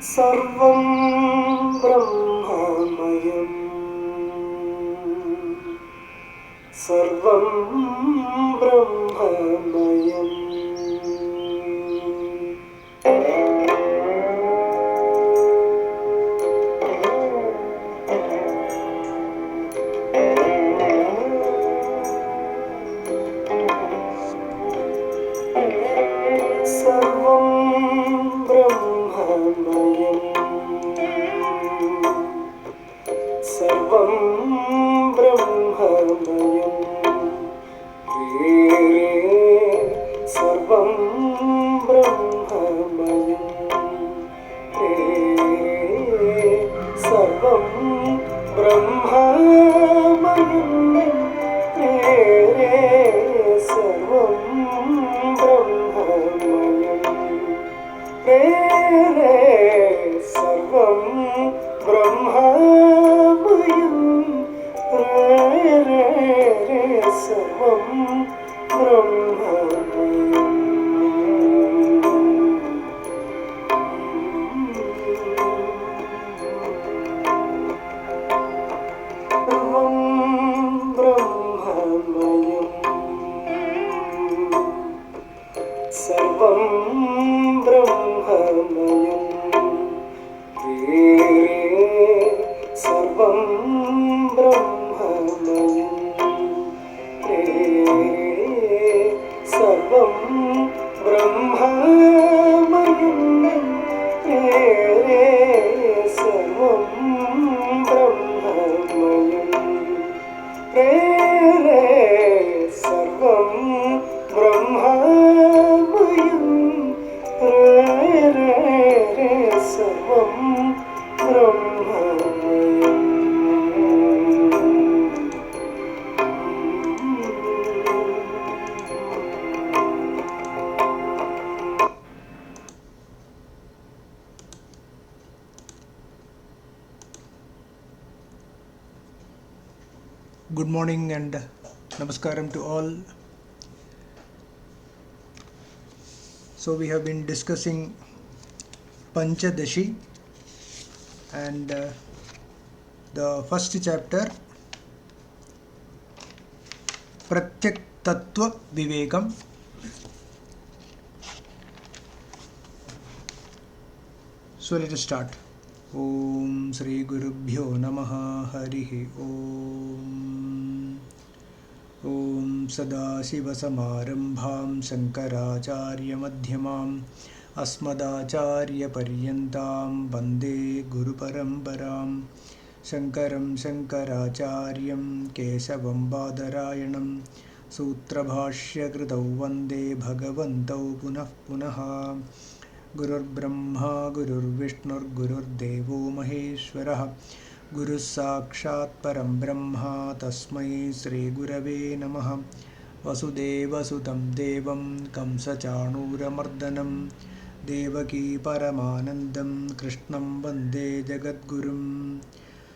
सर्वं ब्रह्ममयं सर्वं ब्रह्ममयम् सर्वं ब्रह्ममयं सर्वं ब्रह्ममयं सर्वं ब्रह्ममयं सर्वं ब्रह्ममयं सर्वं ब्रह्ममयं सर्वं ब्रह्ममयं सर्वं ब्रह्ममयम् सर्वं ब्रह्ममयं सर्वं ब्रह्ममयं सर्वं ब्रह्ममयं सर्वं ब्रह्ममयं सर्वं ब्रह्ममयं सर्वं ब्रह्ममयम् Good morning and namaskaram to all. So we have been discussing Panchadasi and the first chapter, Thatwa Viveka. So let us start. Om Sri Gurubhyo Namaha Harihi Om. Om Sadashiva Samarambham Shankaracharya Madhyamam Asmadacharya Paryantam Vande Guru Paramparam Shankaram Shankaracharyam Kesavam Badarayanam Sutrabhashya Kritau Vande Bhagavantau Punah Punaha Gurur Brahma Gurur Vishnur Gurur Devo Maheshwarah Guru Sakshat Param Brahma Tasmai Sri Gurave Namaha Vasudeva Sutam Devam Kamsa Chanura Mardanam Devaki Paramanandam Krishnam Vande Jagadgurum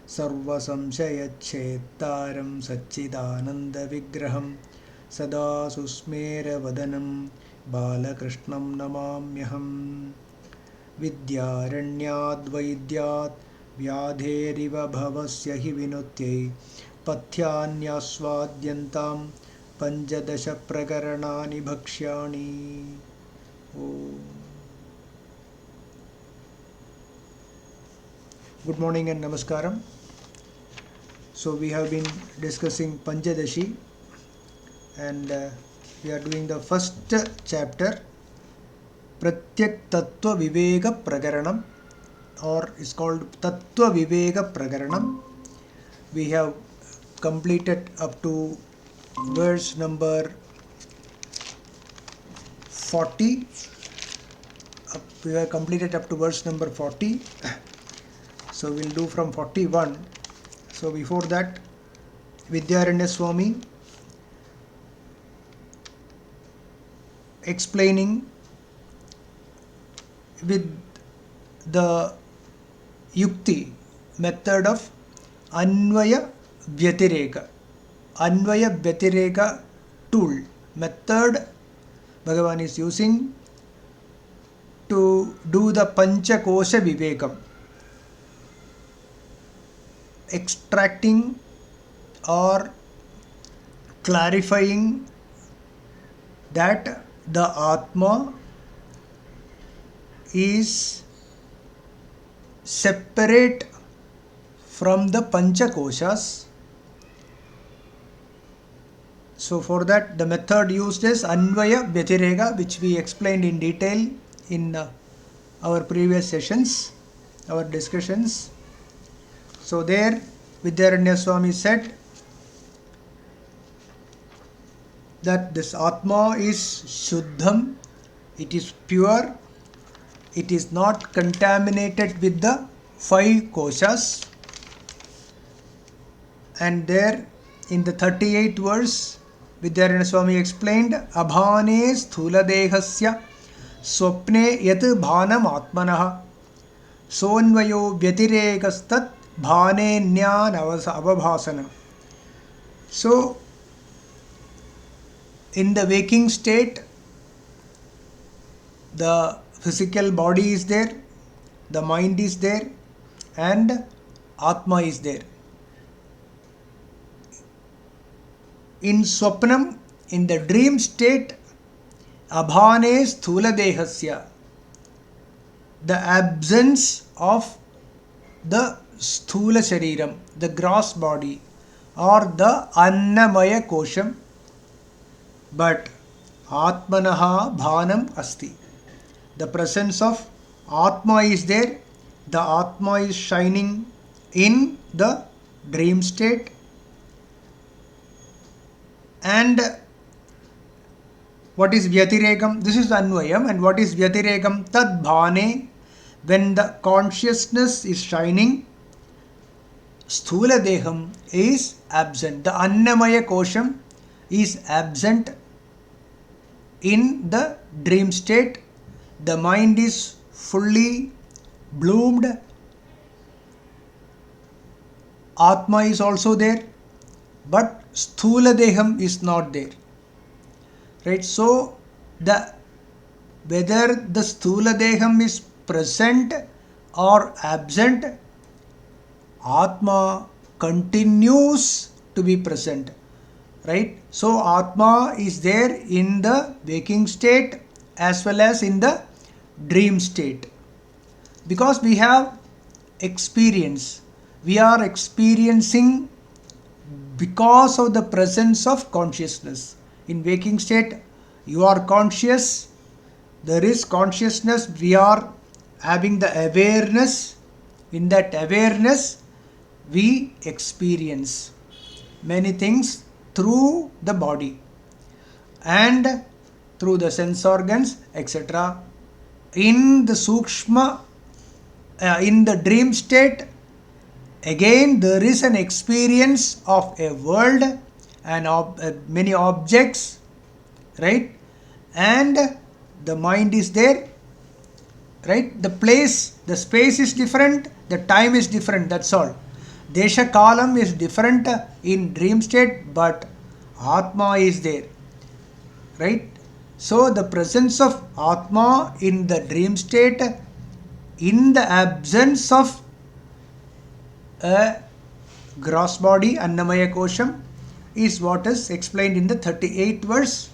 Sarva Samshaya Chettaram Satchidananda Vigraham Sada Susmera Vadanam Balakrishnam Namamyaham Vidyaranyad Vaidyat Vyadheriva Bhavasya Hi Vinutyai Pathyanyaswadyantam Panchadasi Prakaranani Bhakshyani. Good morning and namaskaram. So we have been discussing Panchadasi and we are doing the first chapter, Thatwa Viveka Prakaranam, or is called Thatwa Viveka Prakaranam. We have completed up to verse number 40. We have completed up to verse number 40. So we'll do from 41. So before that, Vidyaranya Swami explaining with the yukti method of Anvaya Vyatireka. Anvaya Vyatireka tool method Bhagavan is using to do the Panchakosha Vivekam, extracting or clarifying that the Atma is separate from the Panchakoshas. So for that, the method used is Anvaya Vyatireka, which we explained in detail in our previous sessions, our discussions. So there Vidyaranya Swami said that this Atma is Shuddham, it is pure, it is not contaminated with the 5 koshas. And there in the 38th verse, Vidyaranya Swami explained, Abhane sthula dehasya swapne yat bhanam atmanaha sonvayo vyatirekastat bhane nyan avabhasanam. So, in the waking state, the physical body is there, the mind is there, and Atma is there. In Swapnam, in the dream state, Abhane sthula dehasya, the absence of the sthula shariram, the gross body, or the annamaya kosham, but Atmanaha bhanam asti. The presence of Atma is there, the Atma is shining in the dream state. And what is Vyatirekam? This is Anvayam. And what is Vyatirekam? Tad bhane, when the consciousness is shining, Sthula Deham is absent. The Annamaya Kosham is absent in the dream state. The mind is fully bloomed. Atma is also there, but Sthula Deham is not there. Right? So, whether the Sthula Deham is present or absent, Atma continues to be present. Right? So, Atma is there in the waking state as well as in the dream state. Because we have experience. We are experiencing because of the presence of consciousness. In waking state, you are conscious, there is consciousness, we are having the awareness. In that awareness, we experience many things through the body and through the sense organs, etc. In the Sukshma, in the dream state, again there is an experience of a world and many objects, right? And the mind is there, right? The space is different, the time is different, that's all. Desha Kalam is different in dream state, but Atma is there, right? So the presence of Atma in the dream state, in the absence of a gross body, Annamaya Kosham, is what is explained in the 38th verse.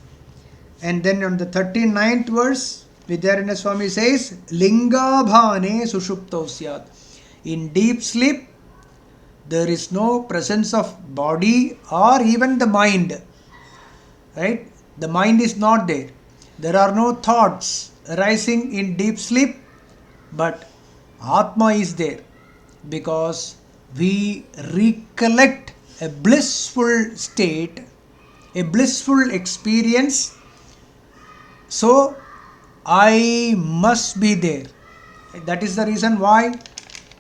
And then on the 39th verse, Vidyaranya Swami says, Linga bhane sushupto syat. In deep sleep, there is no presence of body or even the mind. Right? The mind is not there. There are no thoughts arising in deep sleep, but Atma is there because we recollect a blissful state, a blissful experience. So, I must be there. That is the reason why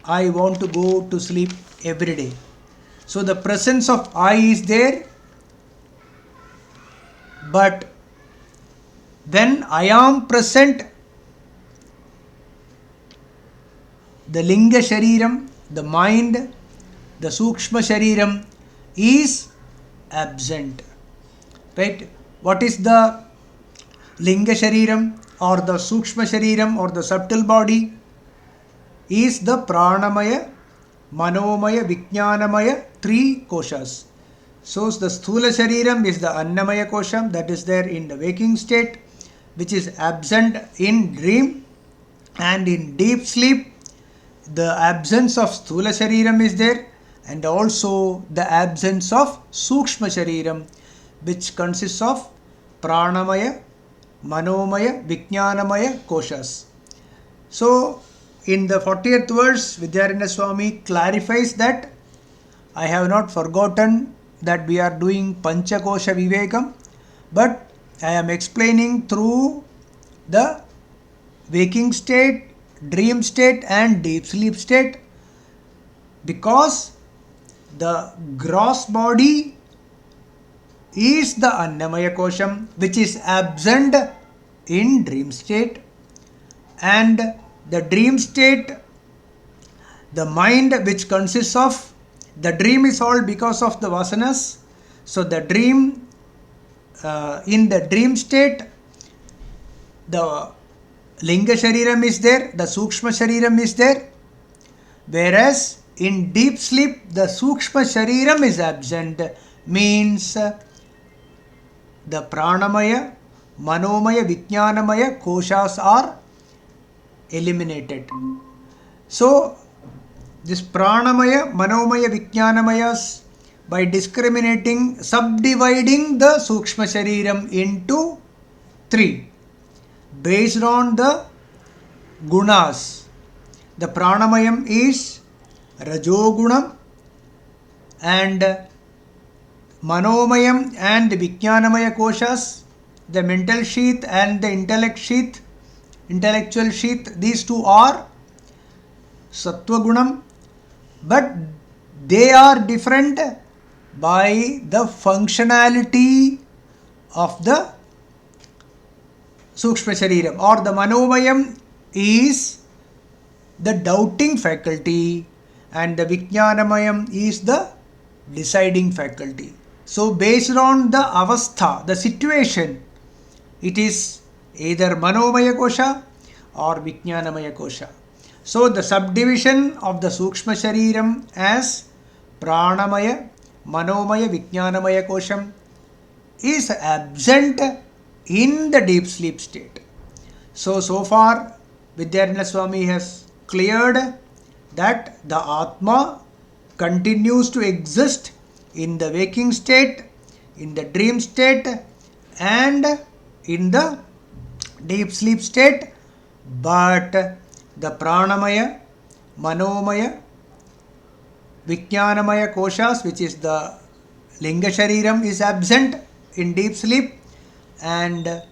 I want to go to sleep every day. So, the presence of I is there, but when I am present, the Linga Shariram, the mind, the Sukshma Shariram is absent. Right? What is the Linga Shariram? or the Sukshma Shariram or the subtle body is the Pranamaya, Manomaya, Vijnanamaya, three koshas. So the Sthula Shariram is the Annamaya kosham that is there in the waking state, which is absent in dream, and in deep sleep the absence of Sthula Shariram is there, and also the absence of Sukshma Shariram, which consists of Pranamaya, Manomaya, Vijnanamaya koshas. So in the 40th verse, Vidyaranya Swami clarifies that I have not forgotten that we are doing Panchakosha Vivekam, but I am explaining through the waking state, dream state and deep sleep state, because the gross body is the Annamaya Kosham, which is absent in dream state, and the dream state, the mind which consists of, the dream is all because of the vasanas. So the dream, in the dream state, the Linga Shariram is there, the Sukshma Shariram is there, whereas in deep sleep the Sukshma Shariram is absent, means the Pranamaya, Manomaya, Vijnanamaya koshas are eliminated. So this Pranamaya, Manomaya, Vijnanamayas, by discriminating, subdividing the Sukshma Shariram into three based on the gunas. The Pranamayam is Rajogunam, and Manomayam and the Vijnanamaya koshas, the mental sheath and the intellectual sheath, these two are Sattva Gunam, but they are different by the functionality of the Sukshma Shariram, or the Manomayam is the doubting faculty and the Vijnanamayam is the deciding faculty. So based on the avastha, the situation, it is either Manomaya Kosha or Vijnanamaya Kosha. So the subdivision of the Sukshma Shariram as Pranamaya, Manomaya, Vijnanamaya Kosham is absent in the deep sleep state. So far Vidyaranya Swami has cleared that the Atma continues to exist in the waking state, in the dream state and in the deep sleep state, but the Pranamaya, Manomaya, Vijnanamaya koshas, which is the Linga Shariram, is absent in deep sleep, and the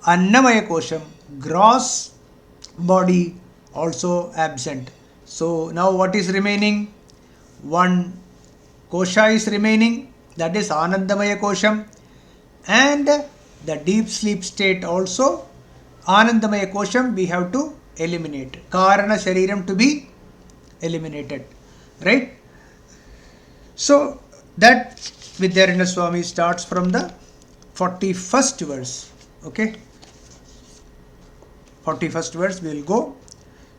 Annamaya kosham, gross body, also absent. So now what is remaining? One kosha is remaining, that is Anandamaya kosham, and the deep sleep state also Anandamaya kosham we have to eliminate. Karana Shariram to be eliminated. Right? So that Vidyaranya Swami starts from the 41st verse. Okay? 41st verse we will go.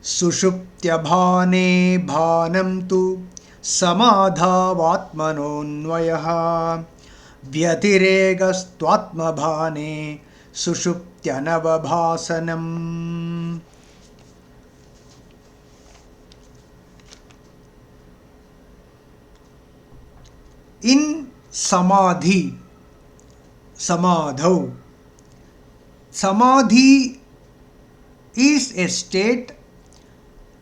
Sushuptya bhane bhanam tu samadhavatmanonvayaha vyatiregastvatma bhane sushuptyanavabhasanam. In samadhi, samadhau, samadhi is a state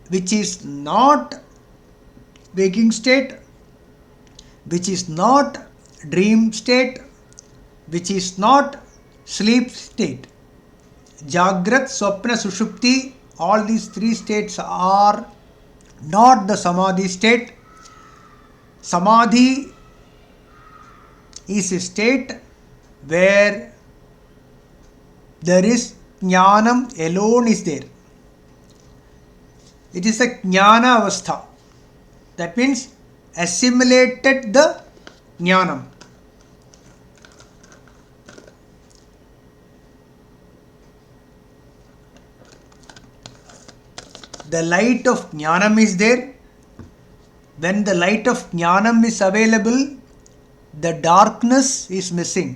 which is not waking state, which is not dream state, which is not sleep state. Jagrat, Swapna, Sushupti, all these three states are not the samadhi state. Samadhi is a state where there is jnanam alone is there. It is a jnana avastha. That means assimilated the jnanam. the light of jnanam is there. When the light of jnanam is available, the darkness is missing.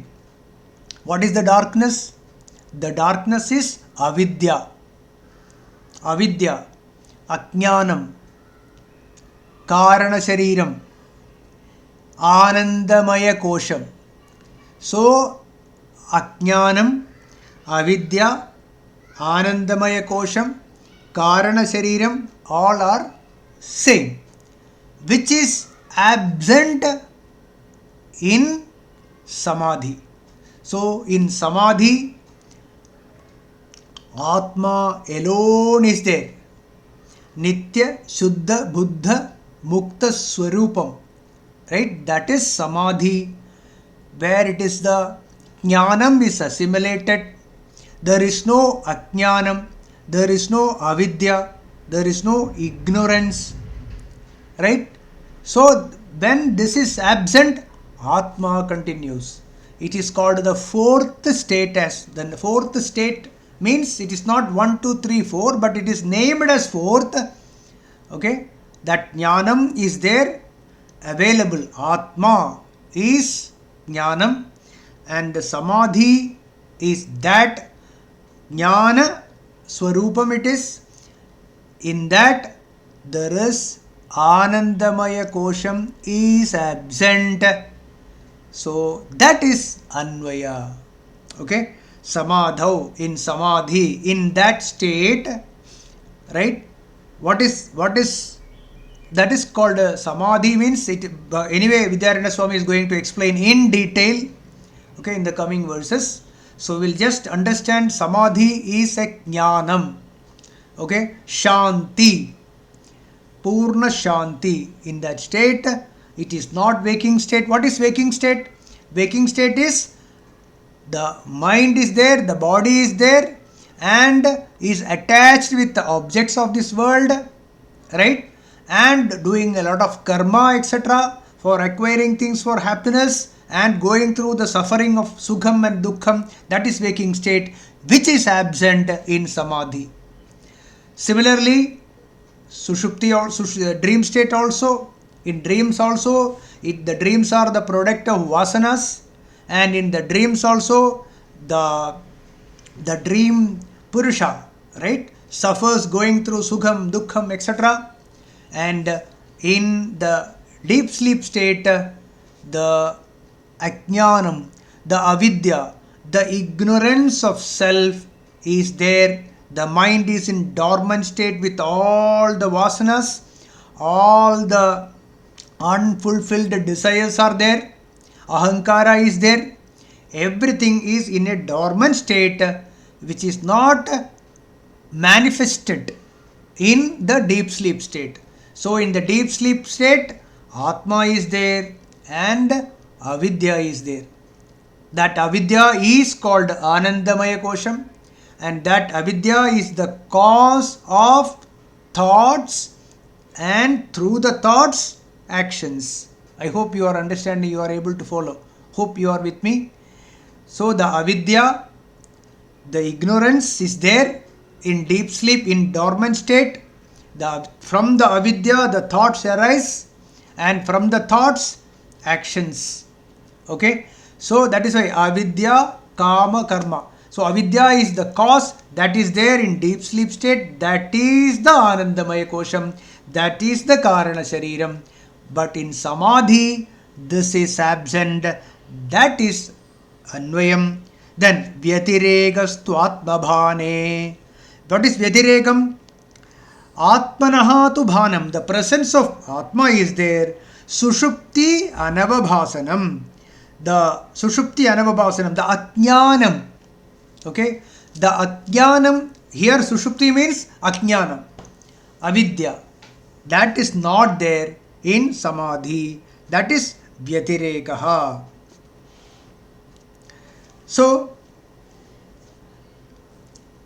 What is the darkness? The darkness is avidya. Avidya, ajnanam, karana shariram, anandamaya kosham. So, ajnanam, avidya, anandamaya kosham, karana shariram, all are same, which is absent in samadhi. So, in samadhi, Atma alone is there. Nitya, Shuddha, Buddha, Mukta Swarupam. Right? That is samadhi, where it is the jnanam is assimilated. There is no ajnanam, there is no avidya, there is no ignorance. Right? So, when this is absent, Atma continues. It is called the fourth state. As the fourth state means it is not 1, 2, 3, 4, but it is named as fourth. Okay, that jnanam is there, available. Atma is jnanam, and the samadhi is that jnana swarupam it is. In that there is anandamaya kosham is absent. So that is anvaya. Okay, samadhau, in samadhi, in that state, right? What is that is called samadhi means it. Anyway, Vidyaranya Swami is going to explain in detail, okay, in the coming verses. So we'll just understand samadhi is a jnanam. Okay, shanti, purna shanti. In that state, it is not waking state. What is waking state? Waking state is the mind is there, the body is there, and is attached with the objects of this world, right? And doing a lot of karma, etc., for acquiring things for happiness and going through the suffering of sukham and dukkham. That is waking state, which is absent in samadhi. Similarly, sushupti or dream state also. In dreams also, the dreams are the product of vasanas, and in the dreams also, the dream purusha, right, suffers going through sukham, dukkham, etc. And in the deep sleep state, the ajnanam, the avidya, the ignorance of self is there. The mind is in dormant state with all the vasanas, all the unfulfilled desires are there, ahankara is there, everything is in a dormant state which is not manifested in the deep sleep state. So in the deep sleep state, Atma is there and avidya is there. That avidya is called Anandamaya Kosham, and that avidya is the cause of thoughts, and through the thoughts, actions. I hope you are understanding, you are able to follow. Hope you are with me. So the avidya, the ignorance is there in deep sleep, in dormant state. From the avidya, the thoughts arise, and from the thoughts, actions. Okay, so that is why avidya, kama, karma. So avidya is the cause that is there in deep sleep state. That is the Anandamaya Kosham. That is the Karana Shariram. But in samadhi, this is absent. That is Anvayam. Then Vyatiregastu Atmabhane. What is Vyatiregam? Atmanaha tu bhanam. The presence of Atma is there. Sushupti anavabhasanam. The Sushupti anavabhasanam. The Ajnanam. Okay. The Ajnanam. Here Sushupti means Ajnanam. Avidya. That is not there in samadhi. That is Vyatirekaha. So,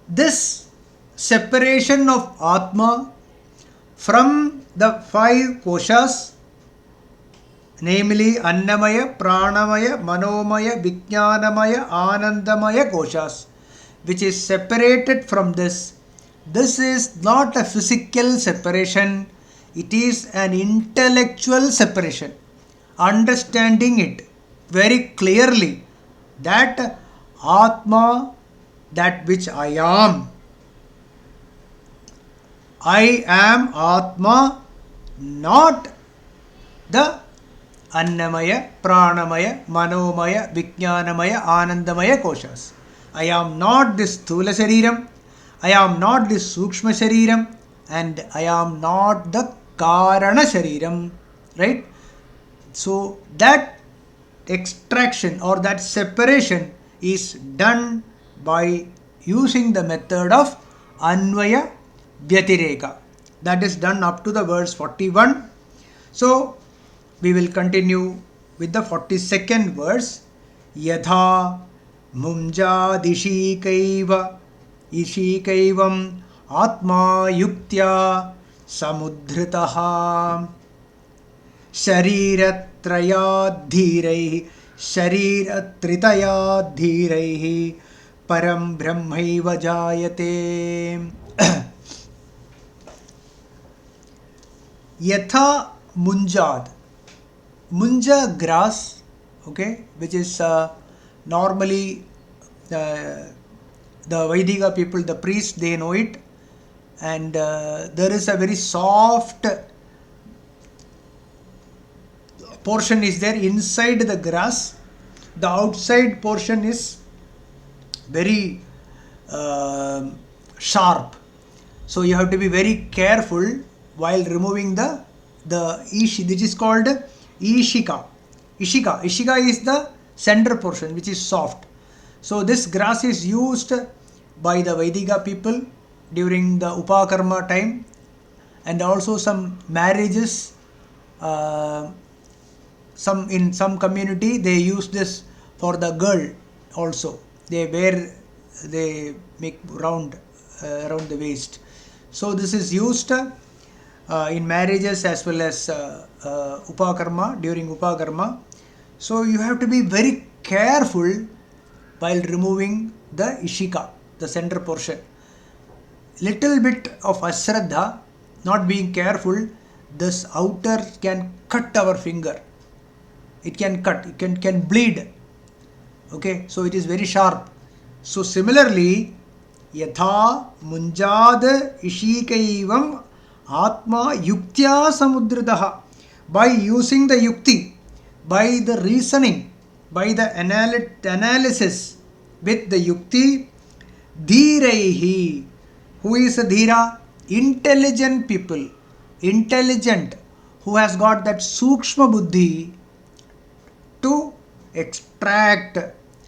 this separation of Atma from the five koshas, namely Annamaya, Pranamaya, Manomaya, Vijnanamaya, Anandamaya koshas, which is separated from this, This is not a physical separation, it is an intellectual separation. Understanding it very clearly that Atma, that which I am Atma, not the Annamaya, Pranamaya, Manomaya, Vijnanamaya, Anandamaya koshas. I am not this Sthula Shariram, I am not this Sukshma Shariram, and I am not the Karana Shariram. Right? So that extraction or that separation is done by using the method of Anvaya Vyatireka. That is done up to the verse 41. So we will continue with the 42nd verse. Yatha mumjadishikaiva ishikaivam atma yuktya samudhritaha शरीरत्रयाद्धीरैः परं ब्रह्मैव जायते. Yatha munjad. Munja grass, okay, which is normally the Vaidika people, the priests, they know it, and there is a very soft portion is there inside the grass. The outside portion is very sharp, so you have to be very careful while removing the ishi. This is called ishika. Ishika is the center portion which is soft. So this grass is used by the Vaidika people during the Upakarma time, and also some marriages. In some community they use this for the girl also. They make round around the waist. So this is used in marriages as well as Upakarma, during Upakarma. So you have to be very careful while removing the ishika, the center portion. Little bit of ashraddha, not being careful, this outer can cut our finger. It can cut, it can bleed. Okay, so it is very sharp. So similarly, yatha munjad ishikaivam atma yuktya samudritaha. By using the yukti, by the reasoning, by the analysis with the yukti, dhiraihi. Who is a dhira? Intelligent people, intelligent, who has got that sukshma buddhi, to extract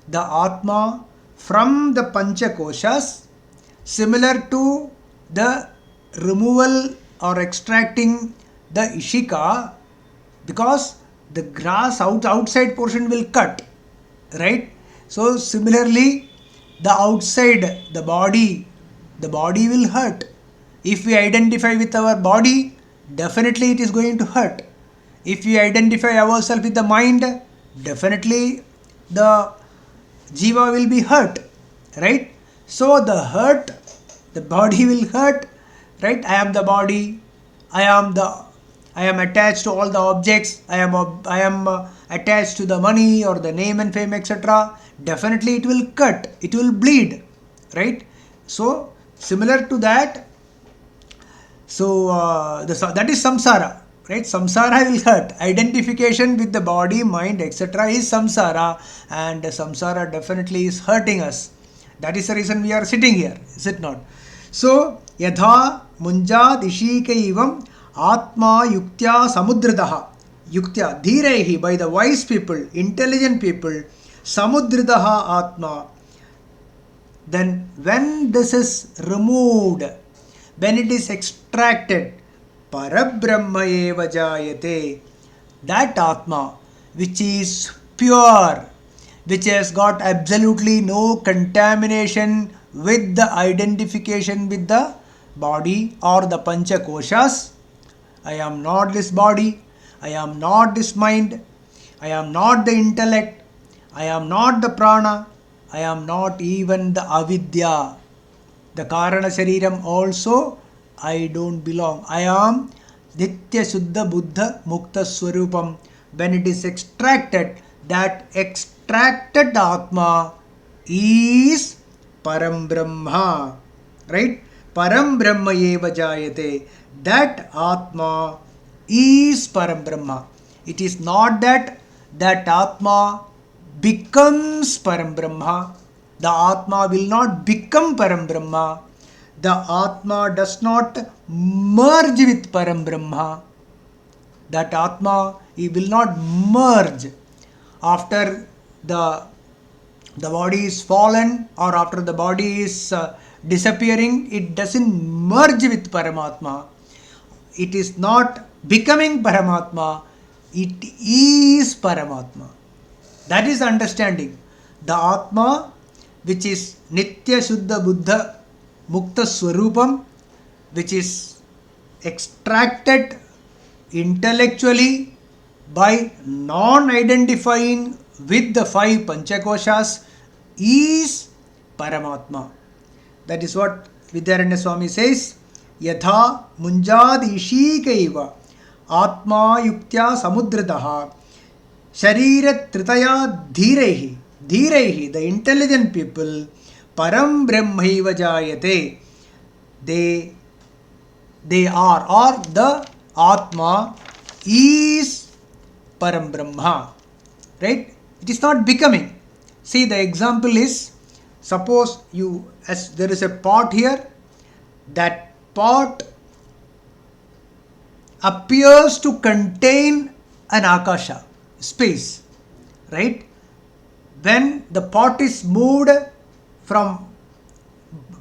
the Atma from the Panchakoshas, similar to the removal or extracting the Ishika, because the grass outside portion will cut, right? So similarly, the outside, the body will hurt. If we identify with our body, definitely it is going to hurt. If we identify ourselves with the mind, definitely the jiva will be hurt, right? So the body will hurt, right? I am the body, I am attached to all the objects, I am attached to the money or the name and fame, etc. Definitely it will cut, it will bleed, right? So similar to that, so that is samsara. Right? Samsara will hurt. Identification with the body, mind, etc. is samsara, and samsara definitely is hurting us. That is the reason we are sitting here, is it not? So, yatha munjad ishikaivam atma yuktya samudritaha. Yuktya, dhiraihi, by the wise people, intelligent people, samudritaha atma. Then when this is removed, when it is extracted, Parabrahma eva jayate, that Atma which is pure, which has got absolutely no contamination with the identification with the body or the Pancha Koshas. I am not this body, I am not this mind, I am not the intellect, I am not the prana, I am not even the avidya. The Karana Shariram also, I don't belong. I am Nitya Shuddha Buddha Mukta Swarupam. When it is extracted, that extracted Atma is Param Brahma. Right? Param Brahma eva jayate. That Atma is Param Brahma. It is not that Atma becomes Param Brahma. The Atma will not become Param Brahma. The Atma does not merge with Param Brahma. That Atma, he will not merge after the body is fallen or after the body is disappearing. It doesn't merge with Paramatma. It is not becoming Paramatma. It is Paramatma. That is understanding. The Atma, which is Nitya Shuddha Buddha Mukta Swarupam, which is extracted intellectually by non-identifying with the five Panchakoshas, is Paramatma. That is what Vidyaranya Swami says. Yatha munjad ishikaiva atma yuktya samudrataha sharira tritaya dhirehi, the intelligent people, param brahmaiva jayate, they are, or the Atma is Param Brahma. Right? It is not becoming. See, the example is, suppose there is a pot here. That pot appears to contain an Akasha, space. Right? When the pot is moved when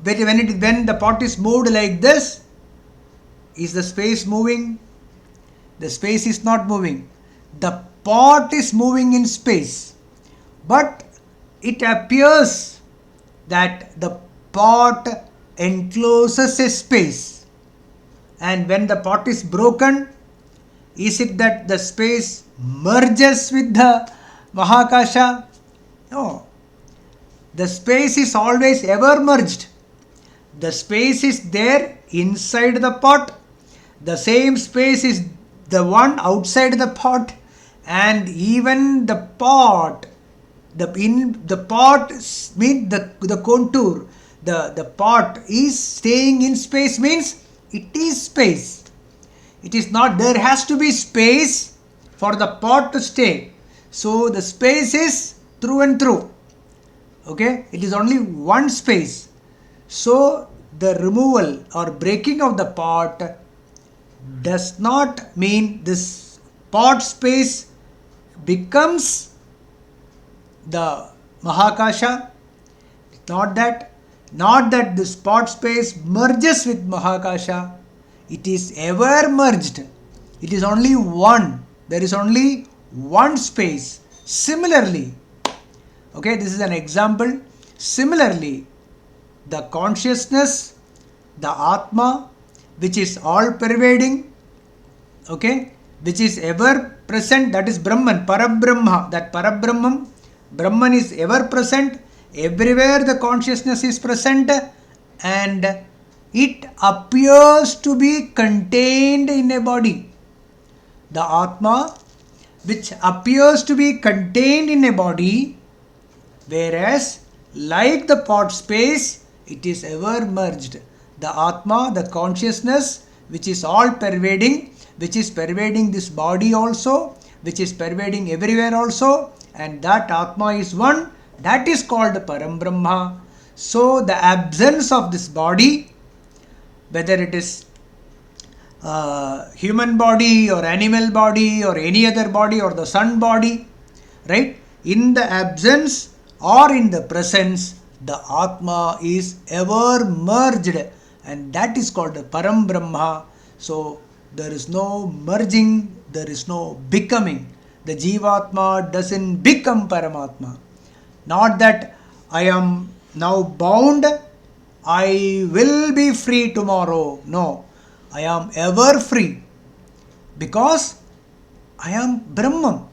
the pot is moved like this, is the space moving? The space is not moving. The pot is moving in space. But it appears that the pot encloses a space. And when the pot is broken, is it that the space merges with the Mahakasha? No. The space is always ever merged. The space is there inside the pot. The same space is the one outside the pot, and even the pot, the pot means the contour, the pot is staying in space, means it is space. It is not, there has to be space for the pot to stay. So the space is through and through. Okay, it is only one space. So the removal or breaking of the pot does not mean this pot space becomes the Mahakasha. Not that this pot space merges with Mahakasha. It is ever merged. It is only one. There is only one space. Similarly, okay, this is an example. Similarly, the consciousness, the Atma, which is all pervading, okay, which is ever present, that is Brahman, Parabrahma. That Parabrahman, Brahman is ever present. Everywhere the consciousness is present, and it appears to be contained in a body. The Atma, which appears to be contained in a body, whereas like the pot space, it is ever merged. The Atma, the consciousness, which is all pervading, which is pervading this body also, which is pervading everywhere also, and that Atma is one, that is called Param Brahma. So the absence of this body, whether it is human body or animal body or any other body or the sun body, right? In the absence or in the presence, the Atma is ever merged, and that is called the Param Brahma. So there is no merging, there is no becoming. The Jivatma doesn't become Paramatma. Not that I am now bound, I will be free tomorrow. No, I am ever free because I am Brahman,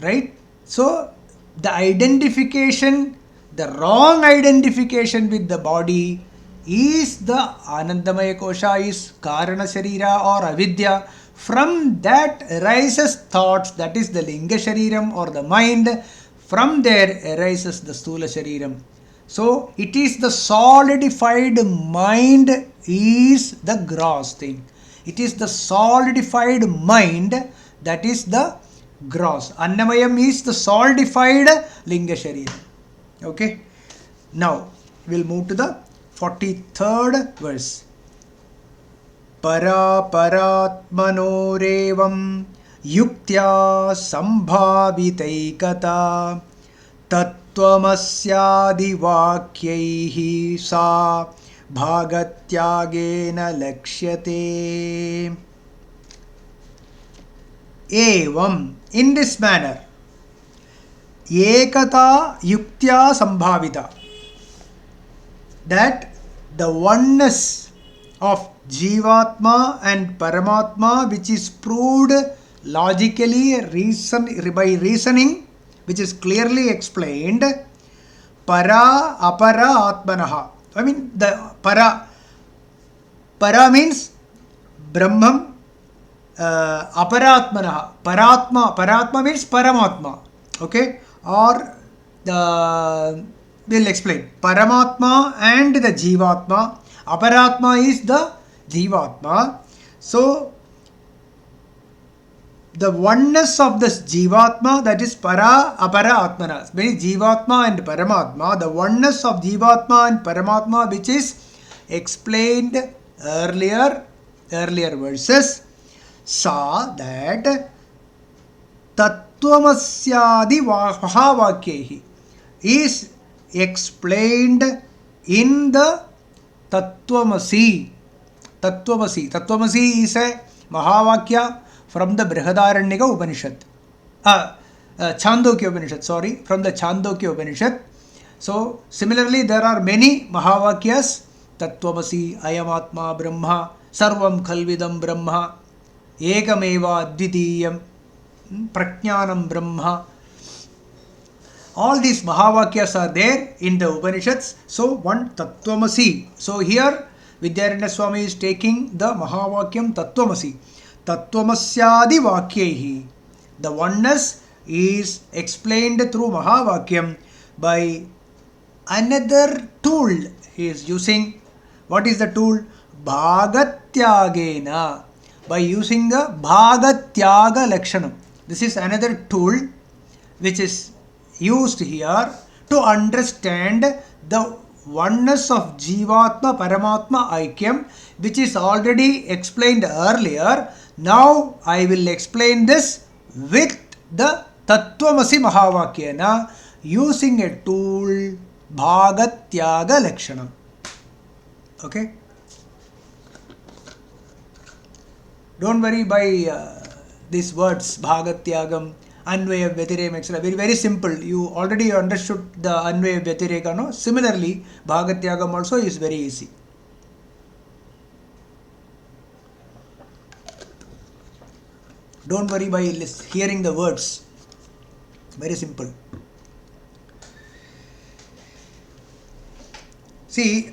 right? So the identification, the wrong identification with the body is the Anandamaya Kosha, is Karana Sharira or Avidya. From that arises thoughts, that is the Linga Shariram or the mind. From there arises the Stula Shariram. So it is the solidified mind is the gross thing. It is the solidified mind that is the gross. Annamayam is the solidified Linga Sharira. Okay. Now we'll move to the 43rd verse. Para paratmanorevam yuktya sambhavitaikata तत्त्वमस्यादि वाक्यैः सा भागत्यागेन लक्ष्यते. Evam, in this manner, ekata yuktya sambhavita, that the oneness of Jivatma and Paramatma, which is proved logically by reasoning, which is clearly explained, para apara atmanaha. I mean, the para means Brahman, aparatmanaha, paratma means Paramatma. Okay, or we'll explain Paramatma and the Jivatma. Aparatma is the Jivatma. So the oneness of this Jivatma, that is para apara atmana, means Jivatma and Paramatma, the oneness of Jivatma and Paramatma, which is explained earlier verses, saw that Tattvamasyadi Mahavakyehi is explained in the Tattvamasi. Tattvamasi is a Mahavakya from the Brihadaranyaka Upanishad. Chandogya Upanishad, from the Chandogya Upanishad. So, similarly, there are many Mahavakyas. Tattvamasi, Ayamatma, Brahma, Sarvam Khalvidam Brahma, Ekameva Advitiyam, Prajnanam Brahma. All these Mahavakyas are there in the Upanishads. So, one Tattvamasi. So, here Vidyaranya Swami is taking the Mahavakyam Tattvamasi. Tattvamasyadi Vakyehi. The oneness is explained through Mahavakyam by another tool he is using. What is the tool? Bhagatyagena. By using the Bhagatyaga Lakshanam. This is another tool which is used here to understand the oneness of Jivatma Paramatma Aikyam, which is already explained earlier. Now I will explain this with the Tattvamasi Mahavakyena using a tool Bhagatyaga Lakshanam. Okay? Don't worry by these words Bhagatyagam, Anvaya Vyatireka, etc. Very, very simple. You already understood the Anvaya Vyatireka, no? Similarly, Bhagatyagam also is very easy. Don't worry by hearing the words. Very simple. See,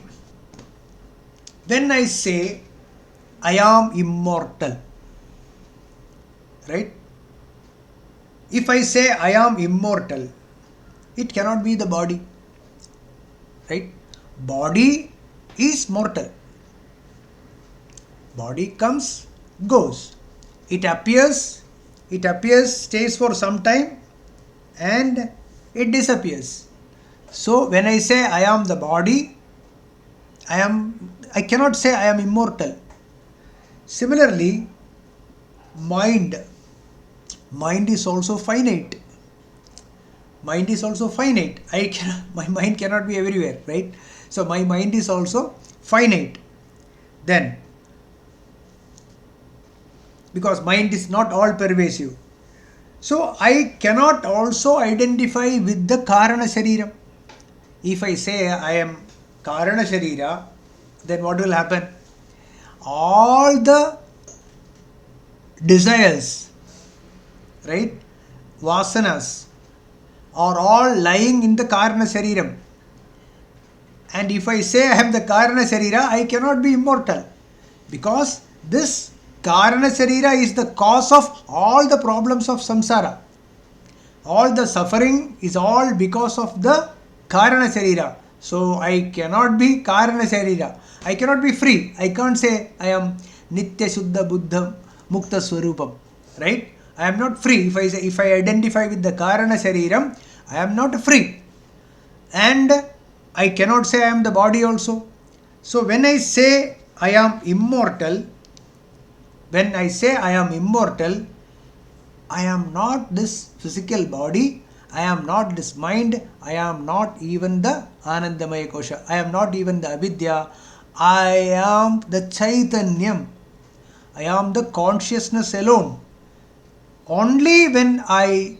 when I say I am immortal, right? If I say I am immortal, it cannot be the body, right? Body is mortal. Body comes, goes. It appears, stays for some time, and it disappears. So when I say I am the body, I cannot say I am immortal. Similarly, mind is also finite. My mind cannot be everywhere, right? So my mind is also finite. Then, because mind is not all pervasive. So I cannot also identify with the Karana Sharira. If I say I am Karana Sharira, then what will happen? All the desires, right, vasanas, are all lying in the Karana Shariram. And if I say I am the Karana Sharira, I cannot be immortal. Because this Karana Sharira is the cause of all the problems of samsara. All the suffering is all because of the Karana Sharira. So I cannot be Karana Sharira. I cannot be free. I can't say I am Nitya Shuddha Buddha Mukta Swarupam. Right? I am not free. If I identify with the Karana Shariram, I am not free. And I cannot say I am the body also. So when I say I am immortal, I am not this physical body, I am not this mind, I am not even the Anandamaya Kosha, I am not even the Avidya, I am the Chaitanyam, I am the consciousness alone. Only when I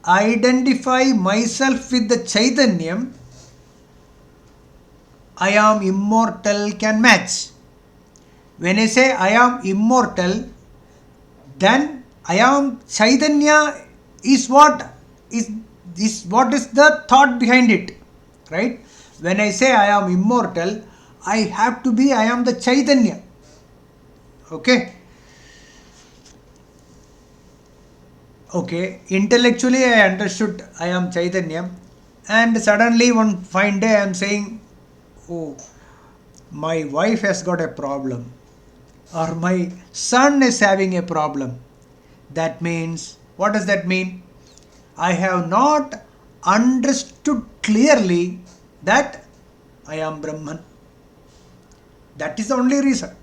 identify myself with the Chaitanyam, I am immortal can match. When I say I am immortal, then I am Chaitanya is what is the thought behind it, right? When I say I am immortal, I have to be I am the Chaitanya. Okay. Intellectually I understood I am Chaitanya, and suddenly one fine day I am saying, oh, my wife has got a problem, or my son is having a problem. That means, what does that mean? I have not understood clearly that I am Brahman. That is the only reason.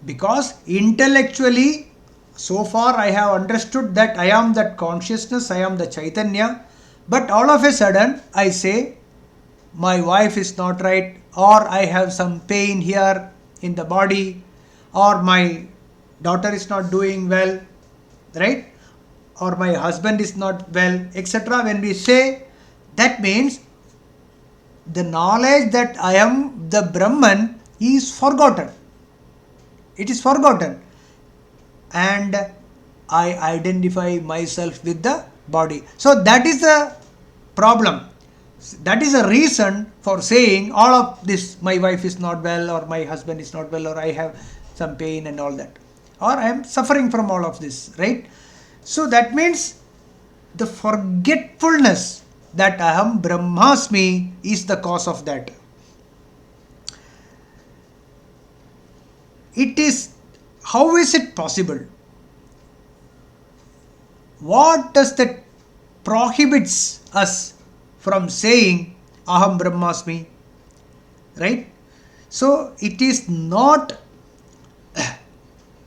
Because intellectually, so far I have understood that I am that consciousness, I am the Chaitanya, but all of a sudden I say, my wife is not right, or I have some pain here in the body, or my daughter is not doing well, right? Or my husband is not well, etc. When we say, that means the knowledge that I am the Brahman is forgotten. It is forgotten. And I identify myself with the body. So that is the problem. That is a reason for saying all of this, my wife is not well, or my husband is not well, or I have some pain and all that, or I am suffering from all of this, right? So that means the forgetfulness that Aham Brahmasmi is the cause of that. How is it possible? What does that prohibits us from saying Aham Brahmasmi? Right? So it is not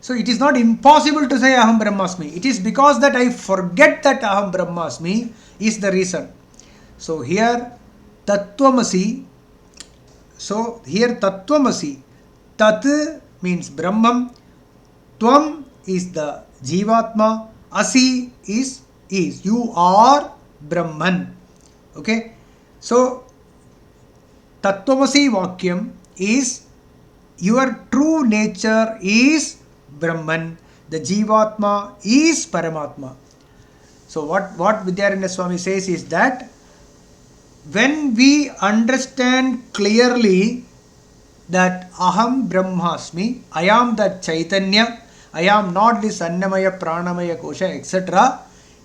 impossible to say Aham Brahmasmi. It is because that I forget that Aham Brahmasmi is the reason. So here Tattvamasi. So here Tattvamasi. Tat means Brahman. Tvam is the Jivatma. Asi is. You are Brahman. Okay. So Tattvamasi Vakyam is your true nature is Brahman. The Jivatma is Paramatma. So what Vidyaranya Swami says is that when we understand clearly that Aham Brahmasmi, I am the Chaitanya, I am not this Annamaya, Pranamaya, Kosha, etc.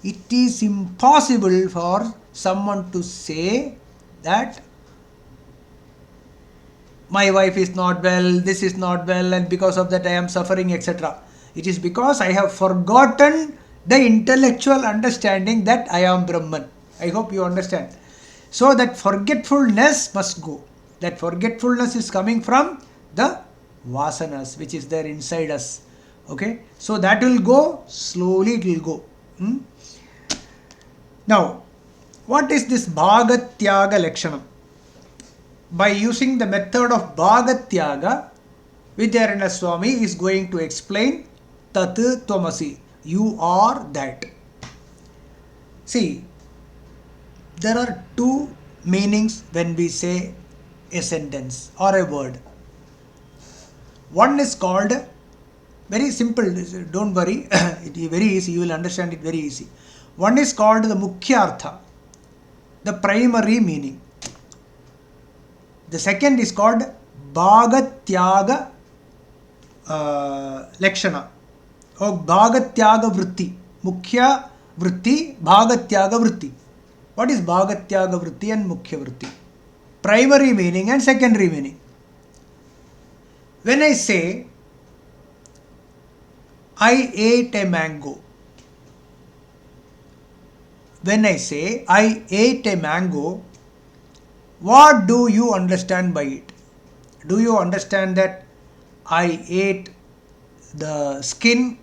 It is impossible for someone to say that my wife is not well, this is not well, and because of that I am suffering, etc. It is because I have forgotten the intellectual understanding that I am Brahman. I hope you understand. So that forgetfulness must go. That forgetfulness is coming from the vasanas which is there inside us. Okay. So that will go, slowly it will go. Now, what is this Bhagatyaga Lakshanam? By using the method of Bhagatyaga, Vidyaranya Swami is going to explain Tat Tvamasi. You are that. See, there are two meanings when we say a sentence or a word. One is called, very simple, don't worry, it is very easy, you will understand it very easy. One is called the Mukhyartha, the primary meaning. The second is called Bhagatyaga Lakshana or Bhagatyaga Vritti. Mukhya Vritti, Bhagatyaga Vritti. What is Bhagatyaga Vritti and Mukhya Vritti? Primary meaning and secondary meaning. When I say I ate a mango, when I say I ate a mango, what do you understand by it? Do you understand that I ate the skin,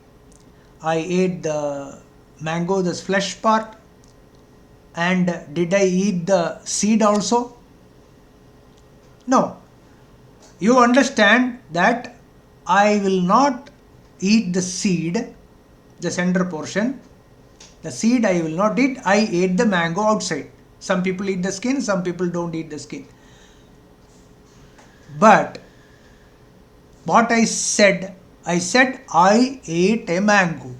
I ate the mango, the flesh part, and did I eat the seed also? No. You understand that I will not eat the seed, the center portion. The seed I will not eat, I ate the mango outside. Some people eat the skin, some people don't eat the skin. But what I said I ate a mango.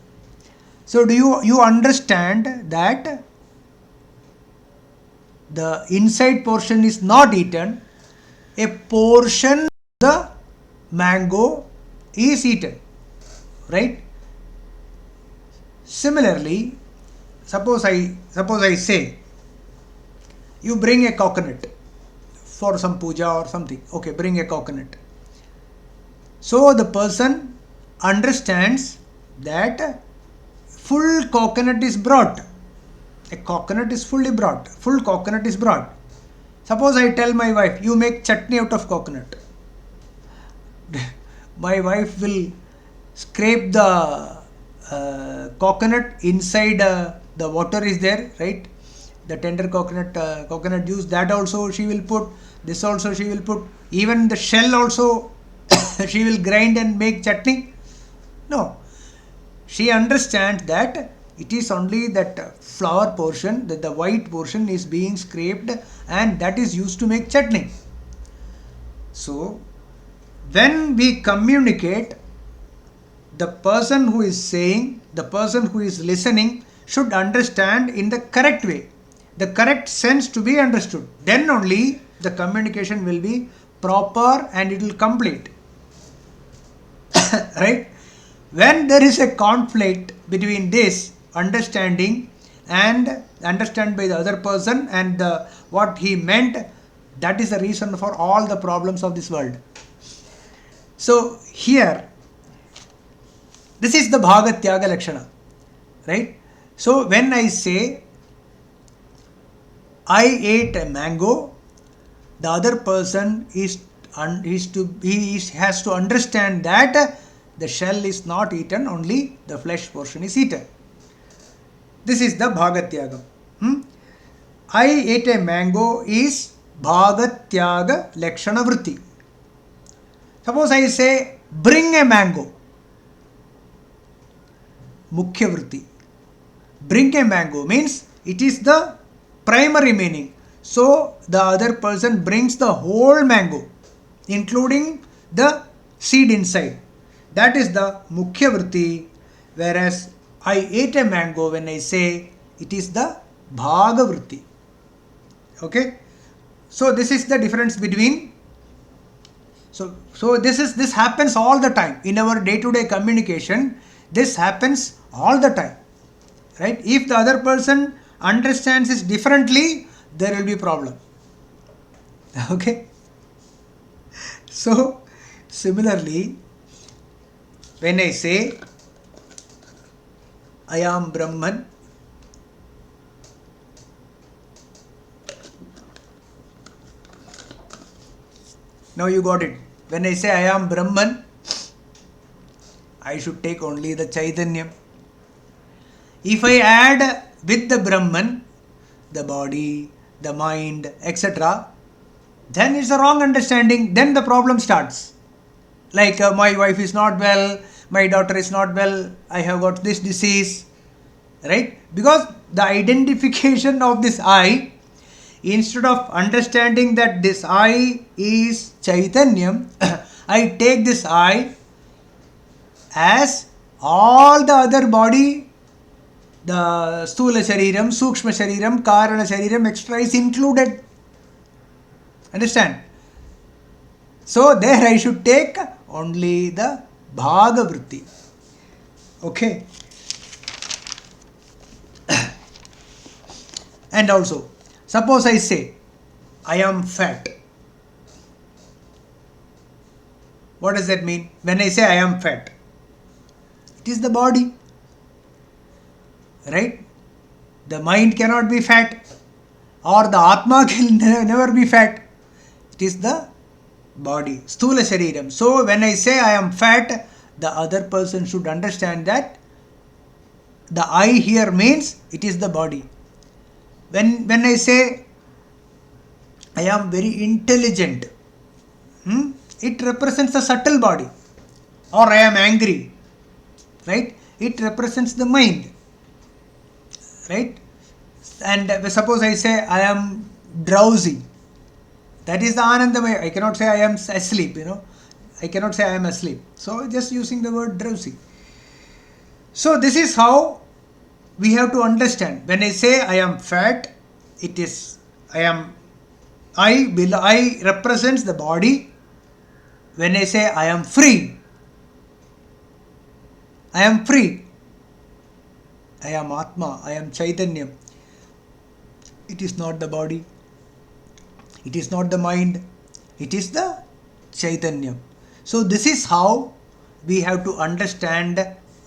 So do you understand that the inside portion is not eaten, a portion of the mango is eaten, right? Similarly, suppose I say you bring a coconut for some puja or something. Okay, bring a coconut. So the person understands that full coconut is brought. A coconut is fully brought. Full coconut is brought. Suppose I tell my wife, you make chutney out of coconut. My wife will scrape the coconut inside, the water is there, right? The tender coconut juice, that also she will put, this also she will put, even the shell also she will grind and make chutney. No, she understands that it is only that flour portion, that the white portion is being scraped and that is used to make chutney. So when we communicate, the person who is saying, the person who is listening should understand in the correct way, the correct sense to be understood. Then only the communication will be proper and it will complete. Right? When there is a conflict between this understanding and understand by the other person and what he meant, that is the reason for all the problems of this world. So here, this is the Bhagatyaga Lakshana, right? So when I say I ate a mango, the other person has to understand that the shell is not eaten, only the flesh portion is eaten. This is the Bhagatyaga. I ate a mango is Bhagatyaga Lakshana Vritti. Suppose I say bring a mango, Mukhya Vritti. Bring a mango means it is the primary meaning. So the other person brings the whole mango, including the seed inside. That is the Mukhya Vritti. Whereas I ate a mango, when I say, it is the Bhaga Vritti. Okay. So this is the difference between. So this happens all the time in our day-to-day communication. This happens all the time, right? If the other person understands it differently, there will be problem. Okay. So similarly, when I say I am Brahman, now you got it. When I say I am Brahman, I should take only the Chaitanya. If I add with the Brahman, the body, the mind, etc., then it's a wrong understanding. Then the problem starts. Like my wife is not well, my daughter is not well, I have got this disease, right? Because the identification of this I, instead of understanding that this I is Chaitanyam, I take this I as all the other body, the Stula Shariram, Sukshma Shariram, Karana Shariram, extra is included. Understand? So there I should take only the bhaga vritti. Okay. And also, suppose I say, I am fat. What does that mean? When I say I am fat, it is the body, right? The mind cannot be fat, or the Atma can never be fat. It is the body, Sthula Shariram. So when I say I am fat, the other person should understand that the I here means it is the body. When I say I am very intelligent, it represents the subtle body. Or I am angry, right? It represents the mind, right? And suppose I say I am drowsy, that is the Anandamaya. I cannot say I am asleep, I cannot say I am asleep. So just using the word drowsy. So this is how we have to understand. When I say I am fat, it is I represents the body. When I say I am free, I am free. I am Atma, I am Chaitanya. It is not the body, it is not the mind, it is the Chaitanya. So this is how we have to understand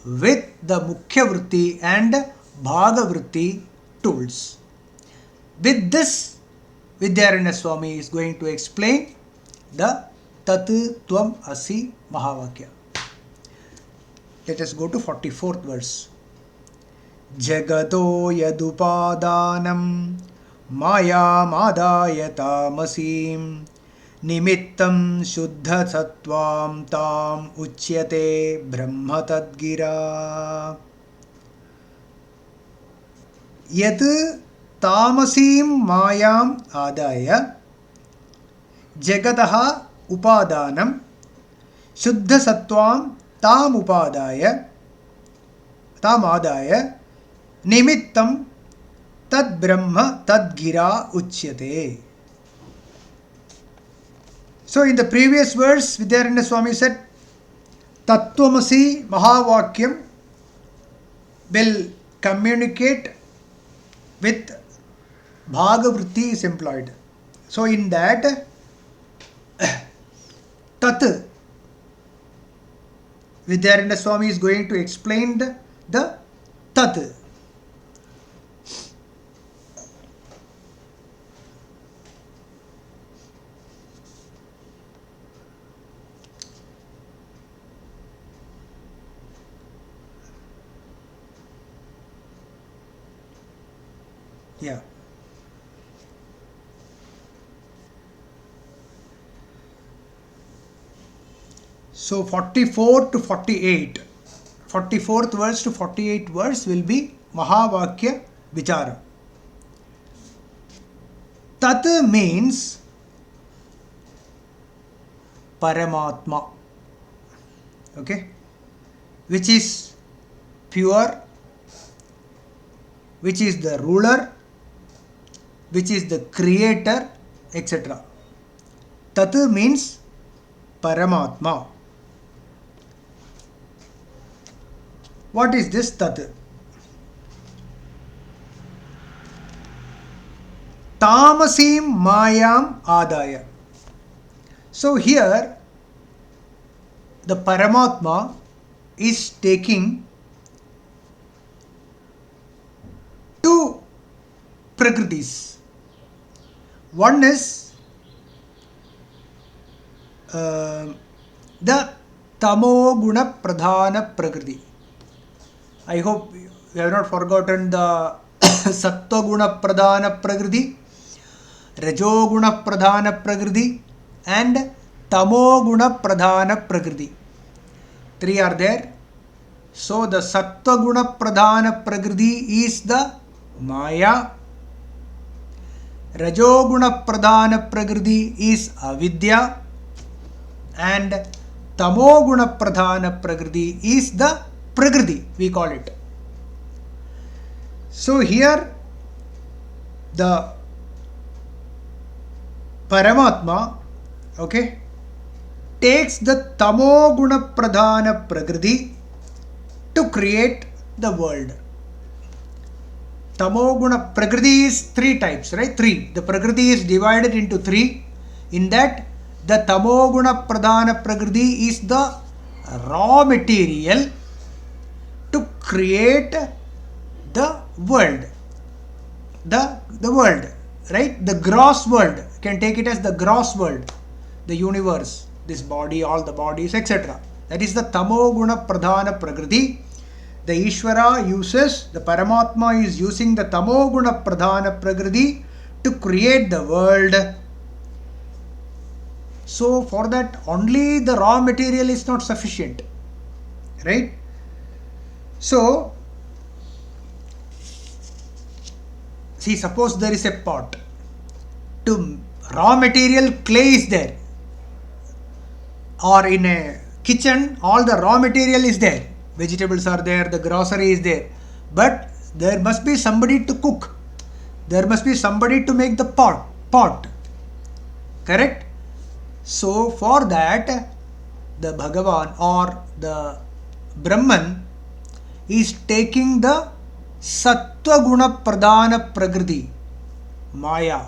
with the Mukhya Vritti and Bhaga Vritti tools. With this, Vidyaranya Swami is going to explain the Tat Tvam Asi Mahavakya. Let us go to 44th verse. Jagato yadupadanam mayam adaya tamasim nimittam shuddha sattvam tam uchyate brahma tadgira. Yad tamasim mayam adaya jagataha upadanam shuddha sattvam tam adaya nimittam tad brahma tad gira uchyate. So in the previous verse, Vidyaranya Swami said, Tattvamasi Mahavakyam will communicate with Bhaga Vritti is employed. So in that, Tat, Vidyaranya Swami is going to explain the Tat. Yeah. So 44 to 48, 44th verse to 48th verse will be Mahavakya Vichara. Tat means Paramatma, okay, which is pure, which is the ruler, which is the creator, etc. Tat means Paramatma. What is this Tat? Tamasim Mayam Adaya. So here the Paramatma is taking two Prakritis. One is the Tamo Guna Pradhana Prakriti. I hope you have not forgotten the Sattva Guna Pradhana Prakriti, Rajo Guna Pradhana Prakriti, and Tamo Guna Pradhana Prakriti. Three are there. So the Sattva Guna Pradhana Prakriti is the Maya. Rajo Guna Pradhana Prakriti is Avidya. And Tamo Guna Pradhana Prakriti is the Prakriti, we call it. So here the Paramatma, okay, takes the tamo guna pradhana prakriti to create the world. Tamo guna prakriti is three types, right? Three. The prakriti is divided into three. In that, the tamo guna pradhana prakriti is the raw material to create the world. The world, right? The gross world. You can take it as the gross world, the universe, this body, all the bodies, etc. That is the tamo guna pradhana prakriti. The Ishvara uses, the Paramatma is using the tamo guna pradhana prakriti to create the world. So for that, only the raw material is not sufficient, right? So see, suppose there is a pot. To raw material, clay is there, or in a kitchen, all the raw material is there. Vegetables are there, the grocery is there, but there must be somebody to cook. There must be somebody to make the pot. Correct? So for that, the Bhagavan or the Brahman is taking the Sattva Guna Pradhana Prakriti, Maya.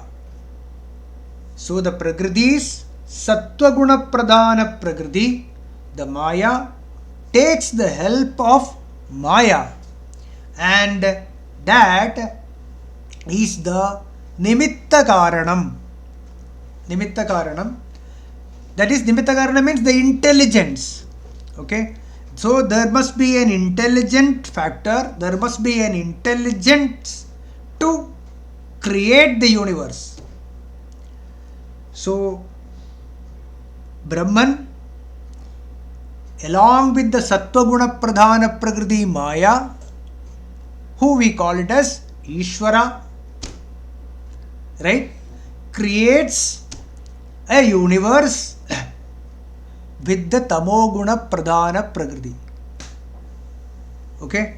So the Prakriti is Sattva Guna Pradhana Prakriti. The Maya takes the help of Maya, and that is the Nimitta Karanam. Nimitta Karanam. That is, Nimitta Karanam means the intelligence. Okay. So there must be an intelligent factor, there must be an intelligence to create the universe. So Brahman, along with the Sattva Guna Pradhana Prakriti Maya, who we call it as Ishvara, right, creates a universe with the Tamo Guna Pradhana Prakriti. Okay.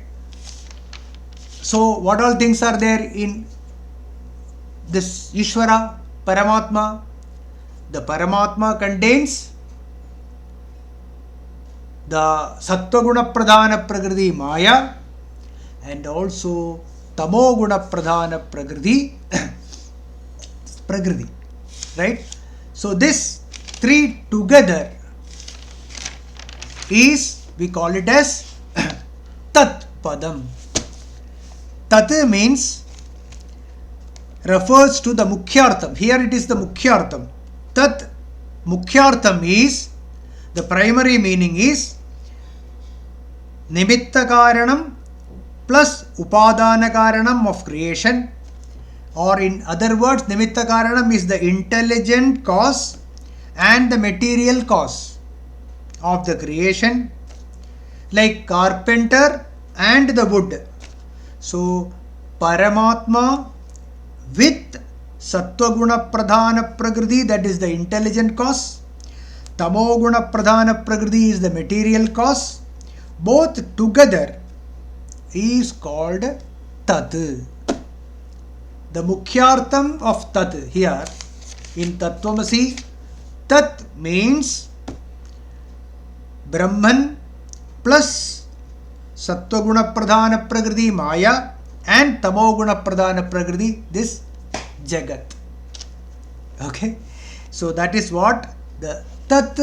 So what all things are there in this Ishvara, Paramatma? The Paramatma contains the Sattva Guna Pradhana Prakriti Maya and also Tamo Guna Pradhana Prakriti, right? So this three together is, we call it as Tat Padam. Tat means, refers to the Mukhyartham. Here it is the Mukhyartham. Tat Mukhyartham is, the primary meaning is Nimitta Karanam plus Upadana Karanam of creation, or in other words, Nimitta Karanam is the intelligent cause and the material cause of the creation, like carpenter and the wood. So Paramatma with Sattva Guna Pradhana Prakriti, that is the intelligent cause. Tamo Guna Pradhana Prakriti is the material cause. Both together is called Tat. The Mukhyartham of Tat here in Tattvamasi, Tat means Brahman plus Sattva Guna Pradhana Prakriti Maya and Tamo Guna Pradhana Prakriti, this Jagat. Okay, so that is what the Tat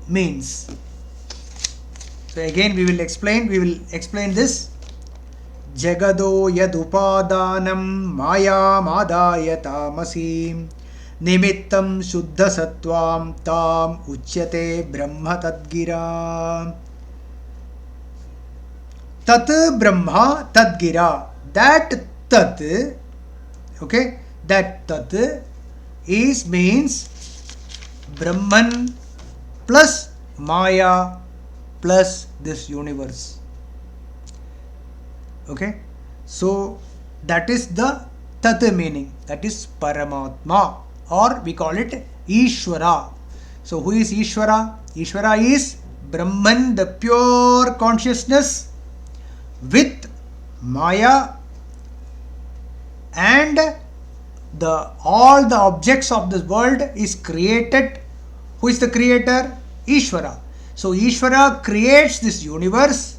means. So again we will explain this. Jagado yad upadanam maya madaya tamasi nimittam shuddha sattvam tam uchyate brahma tadgira. Tat Brahma Tadgira. That Tat, okay, that Tat is means Brahman plus Maya plus this universe. Okay, so that is the Tat meaning, that is Paramatma, or we call it Ishvara. So who is Ishvara? Ishvara is Brahman, the pure consciousness, with Maya and all the objects of this world is created. Who is the creator? Ishvara. So Ishvara creates this universe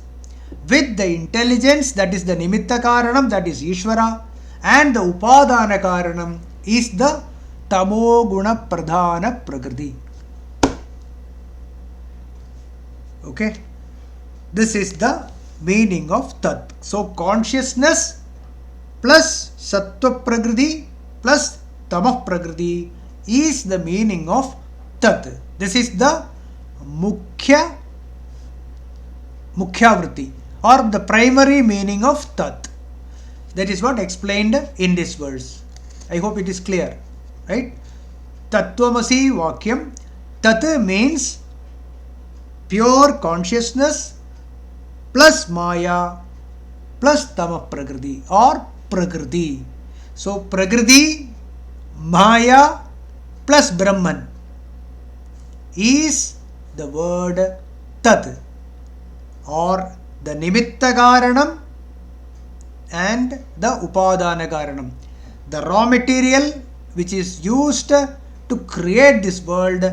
with the intelligence, that is the Nimitta Karanam, that is Ishvara, and the Upadana Karanam is the Tamo Guna Pradhana Prakriti. Okay, this is the meaning of Tat. So consciousness plus Sattva Prakriti plus Tamah Prakriti is the meaning of Tat. This is the Mukhyavritti or the primary meaning of Tat. That is what explained in this verse. I hope it is clear, right? Tattvamasi Vakyam. Tat means pure consciousness plus Maya plus Tamah Prakriti or Prakriti. So Prakriti, Maya plus Brahman is the word Tat, or the Nimitta Karanam and the Upadana Karanam. The raw material which is used to create this world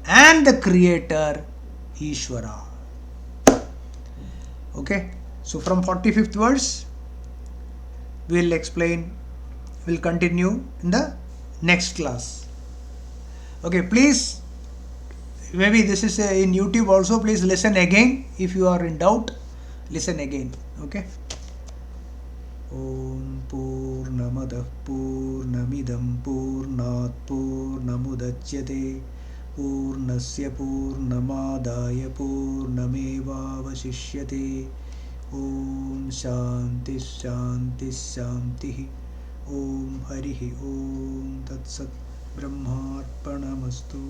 and the creator Ishvara. Okay, so from 45th verse we'll continue in the next class. Okay, please, maybe this is in YouTube also, please listen again. If you are in doubt, listen again. Okay. Om Purnamadah Purnamidam Purnat Purnamudachyate Purnasya Purnamadaya Purnamevavashishyate. Om Shanti Shanti Shanti. Om Harihi Om Tat Sat Brahmarpanamastu.